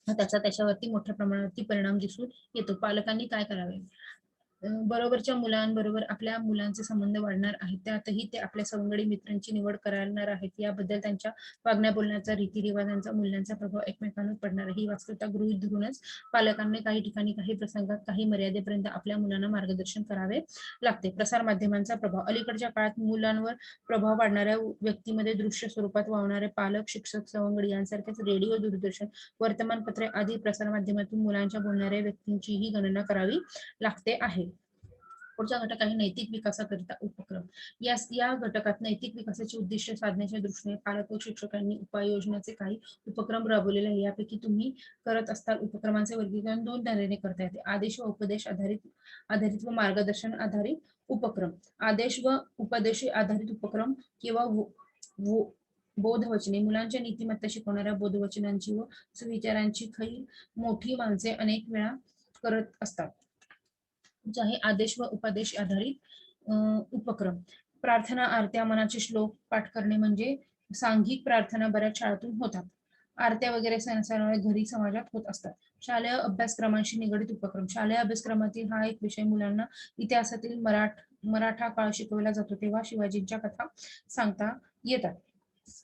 त्याचा त्याच्यावरती मोठ्या प्रमाणावरती परिणाम दिसून येतो. पालकांनी काय करावे, बरोबरच्या मुलांबरोबर आपल्या मुलांचे संबंध वाढणार आहेत, त्यातही ते आपल्या सवंगडी मित्रांची निवड करणार आहेत. याबद्दल त्यांच्या वागण्या बोलण्याचा, रीतिरिवाजांचा, मूल्यांचा प्रभाव एकमेकांवर पडणार आहे. ही वास्तवता गृहीत धरूनच पालकांनी काही ठिकाणी, काही प्रसंगात, काही मर्यादेपर्यंत आपल्या मुलांना मार्गदर्शन करावे लागते. प्रसार माध्यमांचा प्रभाव. अलीकडच्या काळात मुलांवर प्रभाव पाडणाऱ्या व्यक्तीमध्ये दृश्य स्वरूपात वावणारे पालक, शिक्षक, सवंगडी यांसारखेच रेडिओ, दूरदर्शन, वर्तमानपत्रे आदी प्रसार माध्यमातून मुलांच्या बोलणाऱ्या व्यक्तींचीही गणना करावी लागते आहे. पुढचा घटक आहे नैतिक विकासाकरिता उपक्रम. या घटकात नैतिक विकासाचे उद्दिष्ट साधण्याच्या दृष्टीने पालक व शिक्षकांनी उपाययोजनाचे काही उपक्रम राबवलेले आहे. यापैकी तुम्ही करत असताल उपक्रमांचे वर्गीकरण 2 तऱ्हेने करता येते. आदेश व उपदेश आधारित व मार्गदर्शन आधारित उपक्रम. आदेश व उपदेश आधारित उपक्रम किंवा बोधवचने. मुलांच्या नीतिमत्ता शिकवणाऱ्या बोधवचनांची व सुविचारांची खैर मोठी माणसे अनेक वेळा करत असतात. जो आहे आदेश व उपदेश आधारित उपक्रम. प्रार्थना, आरत्या, मनाचे श्लोक पाठ करणे म्हणजे सांघिक प्रार्थना बऱ्याच शाळातून होतात. आरत्या वगैरे सणांमुळे घरी समाजात होत असतात. शालेय अभ्यासक्रमांशी निगडित उपक्रम. शालेय अभ्यासक्रमातील हा एक विषय मुलांना इतिहासातील मराठा काळ शिकवला जातो, तेव्हा शिवाजींच्या कथा सांगता येतात.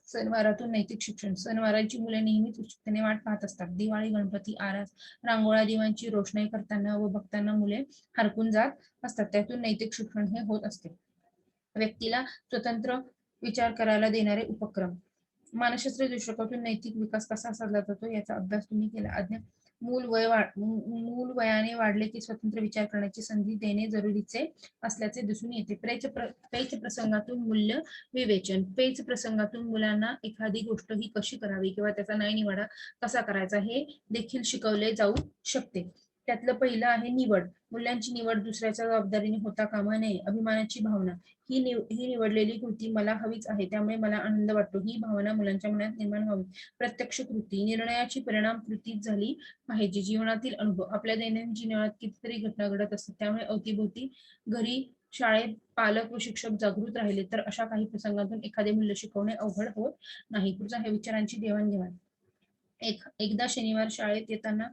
सणवारातून नैतिक शिक्षण. सणवारांची मुले नेहमीच उत्सुकतेने वाट पाहत असतात. दिवाळी, गणपती, आरास, रांगोळ्या, दिव्यांची रोषणाई करताना व बघताना मुले हरकून जात असतात. त्यातून नैतिक शिक्षण हे होत असते. व्यक्तीला स्वतंत्र विचार करायला देणारे उपक्रम. मानसशास्त्र दृष्टिकोनातून नैतिक विकास कसा साधला जातो याचा अभ्यास तुम्ही केला. मूल वयाने वाढले की स्वतंत्र विचार करण्याची संधी देणे जरुरीचे असल्याचे दिसून येते. पेच प्रसंगातून मूल्य विवेचन. पेच प्रसंगातून मुलांना एखादी गोष्ट ही कशी करावी किंवा त्याचा न्यायनिवाडा कसा करायचा हे देखील शिकवले जाऊ शकते. त्यातलं पहिलं आहे निवड. मूल्यांची निवड दुसऱ्याच्या जबाबदारीने होता कामा नये. अभिमानाची भावना. ही निवडलेली कृती मला हवीच आहे, त्यामुळे मला आनंद वाटतो, ही भावना मुलांच्या मनात निर्माण व्हावी. प्रत्यक्ष कृती. निर्णयाची परिणाम कृतीत झाली पाहिजे. जीवनातील अनुभव. आपल्या दैनंदिन जीवनात कितीतरी घटना घडत असतात, त्यामुळे अवतीभोवती, घरी, शाळेत पालक व शिक्षक जागृत राहिले तर अशा काही प्रसंगातून एखादे मूल्य शिकवणे अवघड होत नाही. पुढचा आहे विचारांची देवाणघेवाण. एकदा शनिवार शाळेत येताना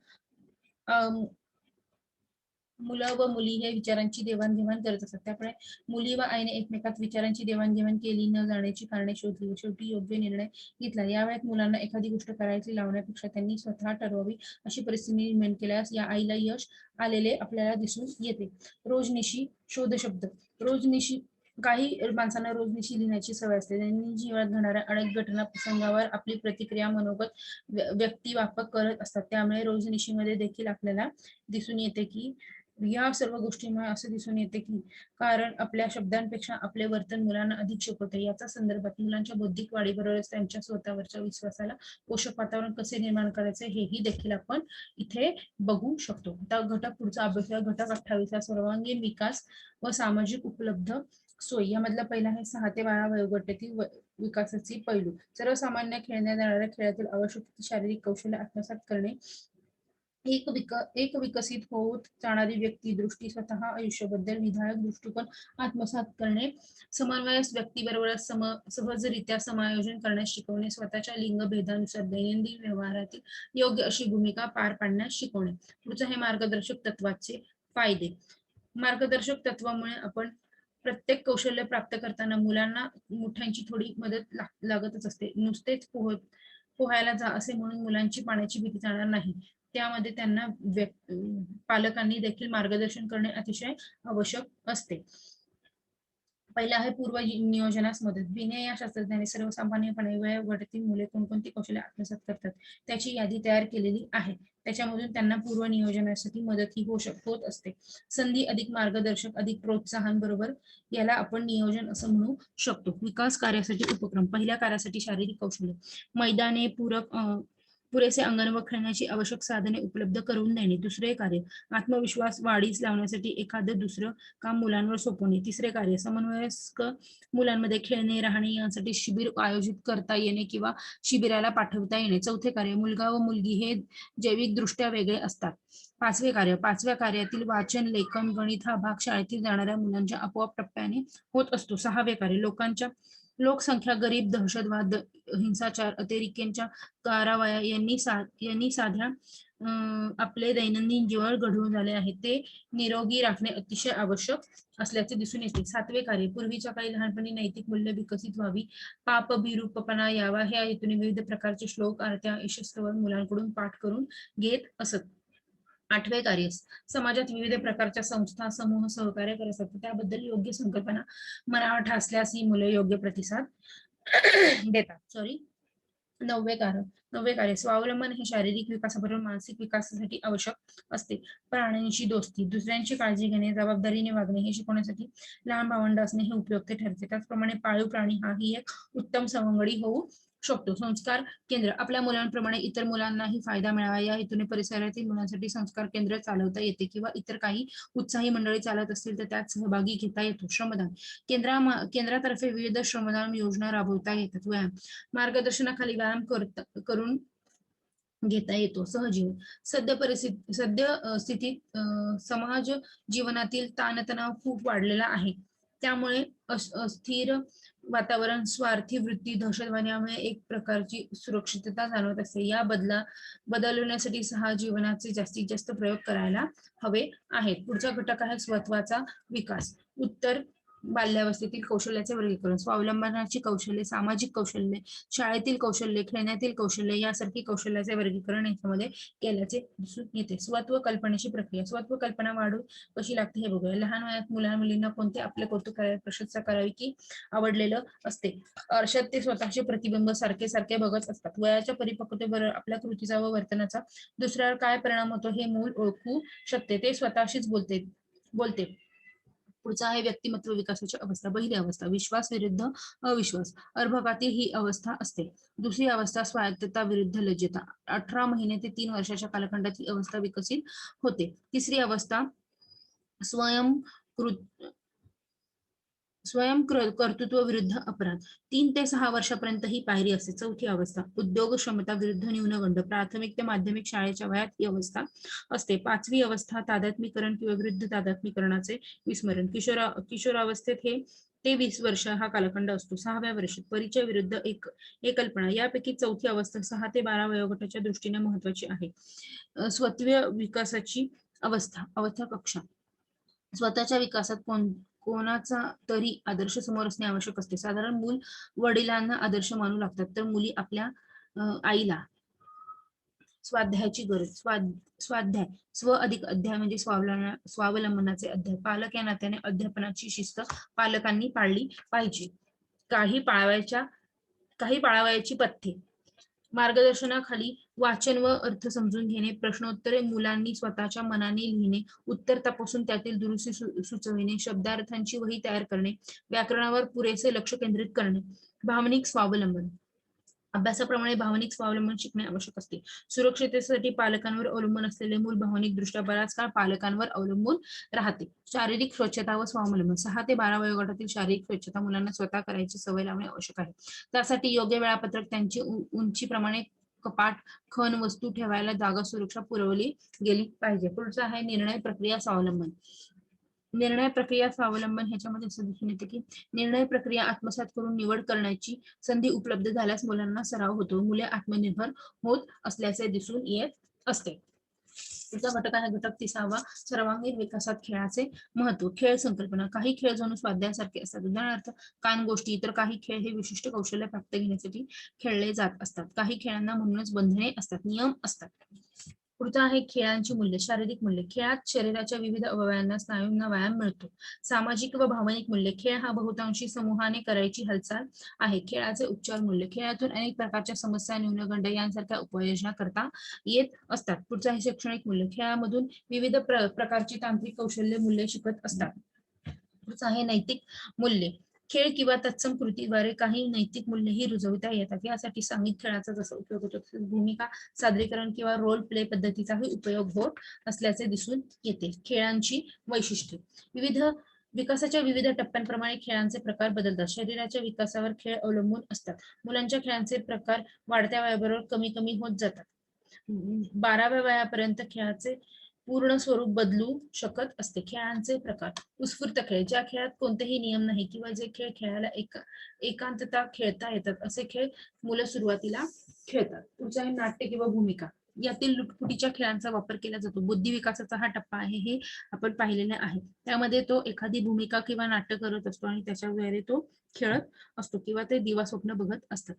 मुलं व मुली हे विचारांची देवाणघेवाण करत असतात. त्यामुळे मुली व आईने एकमेकात विचारांची देवाणघेवाण केली न जाण्याची कारणे शोधली व शेवटी योग्य निर्णय घेतला. यावेळेत मुलांना एखादी गोष्ट करायची लावण्यापेक्षा त्यांनी स्वतः ठरवावी अशी परिस्थिती निर्माण केल्यास या आईला यश आलेले आपल्याला दिसून येते. रोजनिशी शोधशब्द. रोजनिशी. काही माणसांना रोजनिशी लिहिण्याची सवय असते. त्यांनी जीवनात घडणाऱ्या अनेक घटना प्रसंगावर आपली प्रतिक्रिया मनोगत व्यक्तिवापक करत असतात. त्यामुळे रोजनिशीमध्ये देखील आपल्याला दिसून येते की या सर्व गोष्टींमुळे असं दिसून येते की कारण आपल्या शब्दांपेक्षा आपले वर्तन मुलांना अधिक शिकवते. याचा संदर्भात मुलांच्या बौद्धिक वाढीबरोबरच त्यांच्या स्वतःवरच्या विश्वासाला पोषक वातावरण कसे निर्माण करायचे हेही देखील आपण इथे बघू शकतो. आता घटक पुढचा अभ्यास. घटक 28 सर्वांगीण विकास व सामाजिक उपलब्ध सोयी. यामधला पहिला आहे 6 ते 12 वयोगटातील विकासाची पैलू. सर्वसामान्य खेळण्यात येणाऱ्या खेळातील आवश्यक शारीरिक कौशल्य आत्मसात करणे. एक विकसित होत जाणारी व्यक्ती दृष्टी, स्वतः आयुष्याबद्दल विधायक दृष्टिकोन आत्मसात करणे. समन्वयस व्यक्तीबरोबर सहजरित्या समायोजन करण्यास शिकवणे. स्वतःच्या लिंगभेदानुसार दैनंदिन व्यवहारातील योग्य अशी भूमिका पार पाडण्यास शिकवणे. पुढचं हे मार्गदर्शक तत्वाचे फायदे. मार्गदर्शक तत्वामुळे आपण प्रत्येक कौशल्य प्राप्त करताना मुलांना मोठ्यांची थोडी मदत लागतच असते. नुसतेच पोहायला जा असे म्हणून मुलांची पाण्याची भीती जाणार नाही. त्यामध्ये त्यांना पालकांनी देखील मार्गदर्शन करणे अतिशय आवश्यक असते. पहिला आहे पूर्व नियोजनास मदत. बिने या शास्त्रज्ञांनी सर्वसामान्यपणे वयोगटातील मुले कोणकोणती कौशल्य आत्मसात करतात त्याची यादी तयार केलेली आहे. त्याच्यामधून त्यांना पूर्व नियोजनासाठी मदत ही होत असते. संधी अधिक मार्गदर्शक अधिक प्रोत्साहन बरोबर याला आपण नियोजन असं म्हणू शकतो. विकास कार्यासाठी उपक्रम. पहिल्या कार्यासाठी शारीरिक कौशल्य. मैदाने, पुरेसे अंगण व खेळण्याची आवश्यक साधने उपलब्ध करून देणे. दुसरे कार्य आत्मविश्वास वाढीस लावण्यासाठी एखादं दुसरं काम मुलांवर सोपवणे. तिसरे कार्य समन्वयस्क मुलांमध्ये खेळणे, राहणे यासाठी शिबिर आयोजित करता येणे किंवा शिबिराला पाठवता येणे. चौथे कार्य मुलगा व मुलगी हे जैविक दृष्ट्या वेगळे असतात. पाचव्या कार्यातील वाचन, लेखन, गणित हा भाग शाळेतील जाणाऱ्या मुलांच्या आपोआप टप्प्याने होत असतो. सहावे कार्य लोकसंख्या, गरीब, दहशतवाद, हिंसाचार, अतिरेक्यांच्या कारवाया यांनी साध्या आपले दैनंदिन जीवन घडवून झाले आहे ते निरोगी राखणे अतिशय आवश्यक असल्याचे दिसून येते. सातवे कार्य पूर्वीच्या काही लहानपणी नैतिक मूल्य विकसित व्हावी, पापभिरूपपणा यावा ह्या हेतूने विविध प्रकारचे श्लोक, आरत्या, ईशस्तव मुलांकडून पाठ करून घेत असत. आठवे कार्य समाजात विविध प्रकारच्या संस्था, समूह सहकार्य करत असतात. त्याबद्दल योग्य संकल्पना मनावर ठासल्यास ही मुले योग्य प्रतिसाद देतात. नववे कार्य स्वावलंबन हे शारीरिक विकासाबरोबर मानसिक विकासासाठी आवश्यक असते. प्राण्यांशी दोस्ती, दुसऱ्यांची काळजी घेणे, जबाबदारीने वागणे हे शिकवण्यासाठी लहान भावंड असणे हे उपयुक्त ठरते. त्याचप्रमाणे पाळीव प्राणी हाही एक उत्तम सवंगडी होऊ शकतो. संस्कार केंद्र आपल्या मुलांप्रमाणे इतर मुलांनाही फायदा मिळावा या हेतूने परिसरातील मुलांसाठी संस्कार केंद्र चालवता येते किंवा इतर काही उत्साही मंडळी चालत असतील तर त्यात सहभागी घेता येतो. श्रमदान केंद्रातर्फे विविध श्रमदान योजना राबवता येतात. व्यायाम मार्गदर्शनाखाली व्यायाम करून घेता येतो. सहजीवन सद्य स्थितीत समाज जीवनातील ताणतणाव खूप वाढलेला आहे. त्यामुळे अस्थिर वातावरण, स्वार्थी वृत्ती, दहशतवाद यामुळे एक प्रकारची सुरक्षितता जाणवत असते. या बदलवण्यासाठी सहजीवनाचे जास्तीत जास्त प्रयोग करायला हवे आहेत. पुढचा घटक आहे स्वत्वाचा विकास. उत्तर बाल्यावस्थेतील कौशल्याचे वर्गीकरण. स्वावलंबनाची कौशल्ये, सामाजिक कौशल्ये, शाळेतील कौशल्ये, खेळण्यातील कौशल्ये यासारखी कौशल्याचे वर्गीकरण याच्यामध्ये केल्याचे दिसून येते. स्वत्व कल्पनेची प्रक्रिया. स्वत्व कल्पना वाढू कशी लागते हे बघूया. लहान वयात मुलांना कोणते आपले कौतुक करावे, प्रशंसा करावी की आवडलेलं असते. आरशात ते स्वतःचे प्रतिबिंब सारखे सारखे बघत असतात. वयाच्या परिपक्वतेबरोबर आपल्या कृतीचा व वर्तनाचा दुसऱ्यावर काय परिणाम होतो हे मूल ओळखू शकते. ते स्वतःशीच बोलते. पुढचा आहे व्यक्तिमत्व विकासाची अवस्था. पहिली अवस्था विश्वास विरुद्ध अविश्वास. अर्भकातील ही अवस्था असते. दुसरी अवस्था स्वायत्तता विरुद्ध लज्जता. 18 महिने ते 3 वर्षाच्या कालखंडात ही अवस्था विकसित होते. तिसरी अवस्था कर्तृत्व विरुद्ध अपराध. 3 ते 6 वर्षापर्यंत ही पायरी असते. चौथी अवस्था उद्योग क्षमता विरुद्ध न्यूनगंड. प्राथमिक ते माध्यमिक शाळेच्या वयात ही अवस्था असते. पाचवी अवस्था तादात्मीकरण किंवा विरुद्ध तादात्मीकरणाचे विस्मरण. किशोरावस्थेत हे ते 20 वर्ष हा कालखंड असतो. 6व्या वर्षात परिचय विरुद्ध एकल्पना. यापैकी चौथी अवस्था 6 ते 12 वयोगटाच्या दृष्टीने महत्वाची आहे. स्वत्व विकासाची अवस्था कक्षा. स्वतःच्या विकासात कोणाचा तरी आदर्श समोर असणे आवश्यक असते. साधारण मूल वडिलांना आदर्श मानू लागतात, तर मुली आपल्या आईला. स्वाध्यायाची गरज. स्वाध्याय स्व अधिक अध्याय म्हणजे स्वावलंबनाचे अध्याय. पालक या नात्याने अध्यापनाची शिस्त पालकांनी पाळली पाहिजे. काही पाळावयाची पथ्ये. मार्गदर्शनाखाली वाचन व अर्थ समजून घेणे, प्रश्नोत्तरे मुलांनी स्वतःच्या मनाने लिहिणे, उत्तर तपासून त्यातील दुरुस्ती सुचविणे, शब्दार्थांची वही तयार करणे, व्याकरणावर पुरेसे लक्ष केंद्रित करणे. भावनिक स्वावलंबन. अभ्यासाप्रमाणे भावनिक स्वावलंबन शिकणे आवश्यक असते. सुरक्षिततेसाठी पालकांवर अवलंबून असलेले मूल भावनिक दृष्ट्या बराच काळ पालकांवर अवलंबून राहते. शारीरिक स्वच्छता व स्वावलंबन. 6 ते 12 वयोगटातील शारीरिक स्वच्छता मुलांना स्वतः करायची सवय लावणे आवश्यक आहे. त्यासाठी योग्य वेळापत्रक, त्यांची उंचीप्रमाणे कपाट, खण वस्तू ठेवायला जागा, सुरक्षा पुरवली गेली पाहिजे. पुढचा आहे निर्णय प्रक्रिया स्वावलंबन. निर्णय प्रक्रिया स्वावलंबन ह्याच्यामध्ये असं दिसून येते की निर्णय प्रक्रिया आत्मसात करून निवड करण्याची संधी उपलब्ध झाल्यास मुलांना सराव होतो. मुले आत्मनिर्भर होत असल्याचे दिसून येत असते. पुढचा घटक आहे घटक 30वा सर्वांगीण विकासात खेळाचे महत्व. खेळ संकल्पना. काही खेळ जणू स्वाध्यायासारखे असतात. उदाहरणार्थ कानगोष्टी. तर काही खेळ हे विशिष्ट कौशल्य प्राप्त घेण्यासाठी खेळले जात असतात. काही खेळांना म्हणूनच बंधने असतात, नियम असतात. पुढचा आहे खेळांची मूल्य. शारीरिक मूल्य. खेळात शरीराच्या विविध अवयवांना, स्नायूंना व्यायाम मिळतो. सामाजिक व भावनिक मूल्य. खेळ हा बहुतांशी समूहाने करायची हालचाल आहे. खेळाचे उपचार मूल्य. खेळातून अनेक प्रकारच्या समस्या, न्यूनगंड यांसारख्या उपाययोजना करता येत असतात. पुढचा आहे शैक्षणिक मूल्य. खेळामधून विविध प्रकारची तांत्रिक कौशल्य मूल्य शिकत असतात. पुढचा आहे नैतिक मूल्ये. खेळ किंवा तत्सम कृतीद्वारे काही नैतिक मूल्यही रुजविता येतात. यासाठी सांघिक खेळाचा जसा उपयोग होतो तसेच भूमिका सादरीकरण किंवा रोल प्ले पद्धतीचाही उपयोग होत असल्याचे दिसून येते. खेळांची वैशिष्ट्ये. विकासाच्या विविध टप्प्यांप्रमाणे खेळांचे प्रकार बदलतात. शरीराच्या विकासावर खेळ अवलंबून असतात. मुलांच्या खेळांचे प्रकार वाढत्या वयाबरोबर कमी कमी होत जातात. 12व्या वयापर्यंत खेळाचे पूर्ण स्वरूप बदलू शकत असते. खेळांचे प्रकार. उत्स्फूर्त खेळ. ज्या खेळात कोणतेही नियम नाही किंवा जे खेळ खेळायला एकांतता खेळता येतात असे खेळ मुलं सुरुवातीला खेळतात. पुढचा आहे नाट्य किंवा भूमिका. यातील लुटपुटीच्या खेळांचा वापर केला जातो. बुद्धी विकासाचा हा टप्पा आहे हे आपण पाहिलेले आहे. त्यामध्ये तो एखादी भूमिका किंवा नाट्य करत असतो आणि त्याच्याद्वारे तो खेळत असतो किंवा ते दिवा स्वप्न बघत असतात.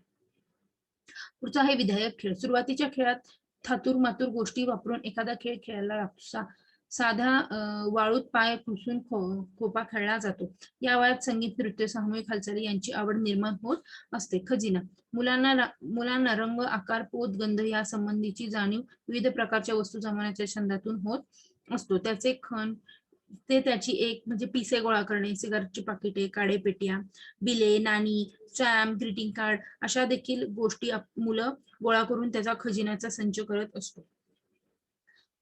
पुढचा आहे विधायक खेळ. सुरुवातीच्या खेळात थातूर मातूर गोष्टी वापरून एखादा खेळ खेळायला लागतो. साधा वाळूत पाय पुसून खोपा खेळला जातो. या वयात संगीत, नृत्य, सामूहिक हालचाली यांची आवड निर्माण होत असते. खजिना. मुलांना रंग, आकार, पोत, गंध या संबंधीची जाणीव विविध प्रकारच्या वस्तू जमवण्याच्या छंदातून होत असतो. त्याचे खण ते त्याची एक म्हणजे पिसे गोळा करणे, सिगारेटची पाकिटे, काडेपेट्या, बिले, नाणी, स्टॅम्प, ग्रीटिंग कार्ड अशा देखील गोष्टी मुलं गोळा करून त्याचा खजिन्याचा संच करत असतो.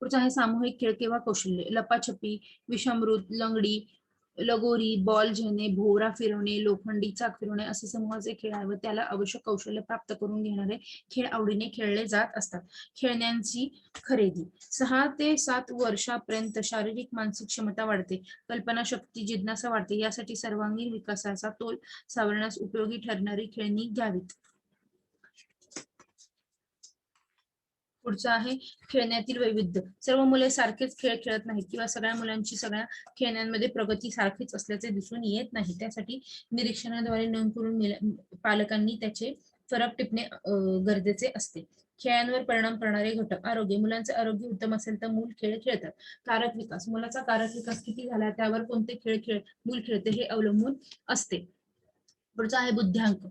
पुढचा आहे सामूहिक खेळ किंवा कौशल्य. लपाछपी, विषामृत, लंगडी, लगोरी, बॉल झेलणे, भोवरा फिरवणे, लोखंडी चाक फिरवणे असे समूहाचे खेळ आहे व त्याला आवश्यक कौशल्य प्राप्त करून घेणारे खेळ आवडीने खेळले जात असतात. खेळण्यांची खरेदी 6 ते 7 वर्षापर्यंत शारीरिक मानसिक क्षमता वाढते, कल्पनाशक्ती, जिज्ञासा वाढते. यासाठी सर्वांगीण विकासाचा तोल सावरण्यास उपयोगी ठरणारी खेळणी घ्यावीत. पुढचं आहे खेळण्यातील वैविध्य. सर्व मुले सारखेच खेळ खेळत नाहीत किंवा सगळ्या मुलांची सगळ्या खेळण्यांमध्ये प्रगती सारखीच असल्याचे दिसून येत नाही. त्यासाठी निरीक्षणाद्वारे नोंद करून पालकांनी त्याचे फरक टिपणे गरजेचे असते. खेळांवर परिणाम करणारे घटक. आरोग्य. मुलांचे आरोग्य उत्तम असेल तर मूल खेळ खेळतात. कारक विकास. मुलाचा कारक विकास किती झाला त्यावर कोणते खेळ मूल खेळते हे अवलंबून असते. पुढचा आहे बुद्ध्यांक.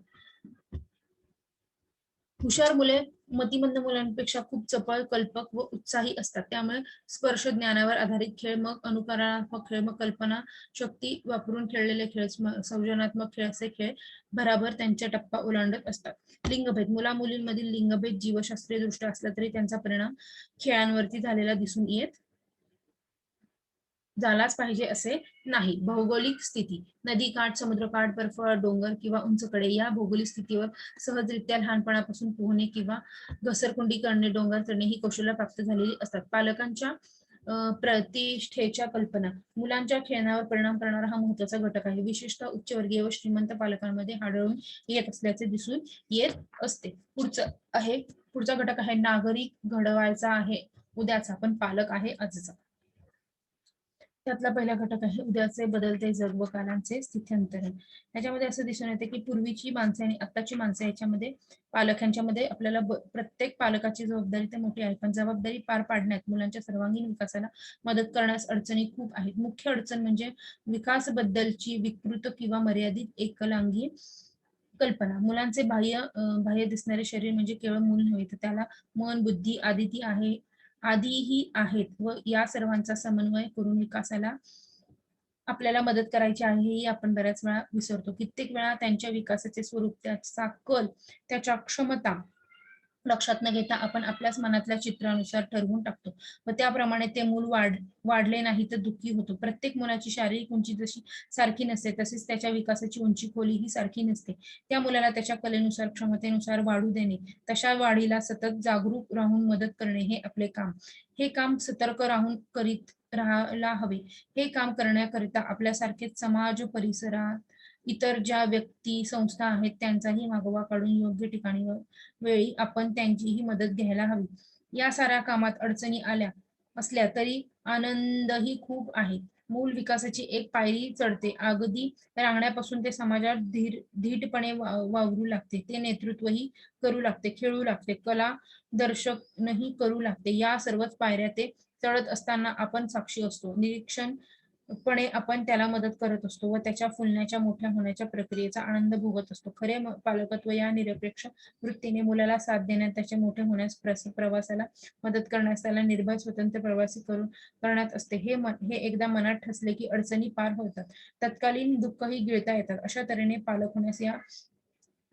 हुशार मुले मतिमंद मुलांपेक्षा खूप चपळ, कल्पक व उत्साही असतात. त्यामुळे स्पर्श ज्ञानावर आधारित खेळ, मग अनुकरणात्मक खेळ, मग कल्पना शक्ती वापरून खेळलेले खेळ, संयोजनात्मक खेळ असे खेळ भराभर त्यांच्या टप्पा ओलांडत असतात. लिंगभेद. मुला मुलींमधील लिंगभेद जीवशास्त्रीय दृष्ट्या असला तरी त्यांचा परिणाम खेळांवरती झालेला दिसून येत झालाच पाहिजे असे नाही. भौगोलिक स्थिती. नदी काठ, समुद्रकाठ, बर्फाळ डोंगर किंवा उंच कडे या भौगोलिक स्थितीवर सहजरित्या लहानपणापासून पोहणे किंवा घसरगुंडी करणे, डोंगर चढणे ही कौशल्य प्राप्त झालेली असतात. पालकांच्या प्रतिष्ठेच्या कल्पना. मुलांच्या खेळण्यावर परिणाम करणारा हा महत्वाचा घटक आहे. विशेषतः उच्चवर्गीय व श्रीमंत पालकांमध्ये आढळून येत असल्याचे दिसून येत असते. पुढचा घटक आहे नागरिक घडवायचा आहे उद्याचा, पण पालक आहे आजचा. त्यातला पहिला घटक आहे उद्याचे बदलते जग व कालांचे स्थित्यंतरण. त्याच्यामध्ये असं दिसून येते की पूर्वीची माणसे आणि आताची माणसे याच्यामध्ये पालकांच्यामध्ये आपल्याला प्रत्येक पालकाची जबाबदारी तर मोठी आहे, पण जबाबदारी पार पाडण्यात मुलांच्या सर्वांगीण विकासाला मदत करण्यास अडचणी खूप आहेत. मुख्य अडचण म्हणजे विकासबद्दलची विकृत किंवा मर्यादित एकलांगी कल्पना. मुलांचे बाह्य दिसणारे शरीर म्हणजे केवळ मूल नव्हे तर त्याला मन, बुद्धी आदीही आहेत व या सर्वांचा समन्वय करून विकासाला आपल्याला मदत करायची आहे हे आपण बऱ्याच वेळा विसरतो. कित्येक वेळा त्यांच्या विकासाचे स्वरूप, त्याचा कल, त्याच्या क्षमता लक्षात न घेता आपण आपल्याच मनातल्या चित्रानुसार ठरवून टाकतो व त्याप्रमाणे ते मूल वाढले नाही तर दुःखी होतो. प्रत्येक मुलाची शारीरिक उंची जशी सारखी नसते तसेच त्याच्या विकासाची उंची खोली ही सारखी नसते. त्या मुलाला त्याच्या कलेनुसार, क्षमतेनुसार वाढू देणे, तशा वाढीला सतत जागरूक राहून मदत करणे हे आपले काम. हे काम सतर्क राहून करीत राहायला हवे. हे काम करण्याकरिता आपल्यासारखेच समाज, परिसरात इतर ज्या व्यक्ती, संस्था आहेत त्यांचाही मागोवा काढून योग्य ठिकाणी वेळी आपण त्यांचीही मदत घ्यायला हवी. या साऱ्या कामात अडचणी आल्या असल्या तरी आनंदही खूप आहे. मूल विकासाची एक पायरी चढते. अगदी रांगण्यापासून ते समाजात धीटपणे वावरू लागते. ते नेतृत्वही करू लागते, खेळू लागते, कला दर्शनही करू लागते. या सर्वच पायऱ्या ते चढत असताना आपण साक्षी असतो. निरीक्षणपणे आपण त्याला मदत करत असतो व त्याच्या फुलण्याच्या, मोठ्या होण्याच्या प्रक्रियेचा आनंद भोगत असतो. खरे पालकत्व या निरपेक्ष वृत्तीने मुलाला साथ देण्यात, त्याचे मोठे होण्यास, प्रवासाला मदत करण्यास, त्याला निर्भय स्वतंत्र प्रवासी करण्यात असते. हे एकदा मनात ठसले की अडचणी पार होतात, तत्कालीन दुःखही गिळता येतात. अशा तऱ्हेने पालक होण्यास या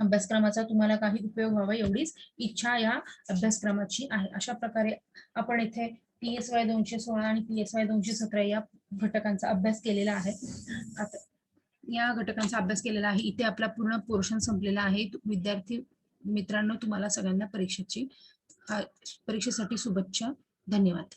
अभ्यासक्रमाचा तुम्हाला काही उपयोग व्हावा एवढीच इच्छा या अभ्यासक्रमाची आहे. अशा प्रकारे आपण इथे PSY 216 आणि PSY 217 या घटकांचा अभ्यास केलेला आहे. आता या घटकांचा अभ्यास केलेला आहे. इथे आपला पूर्ण पोर्शन संपलेला आहे. विद्यार्थी मित्रांनो, तुम्हाला सगळ्यांना परीक्षेसाठी शुभेच्छा. धन्यवाद.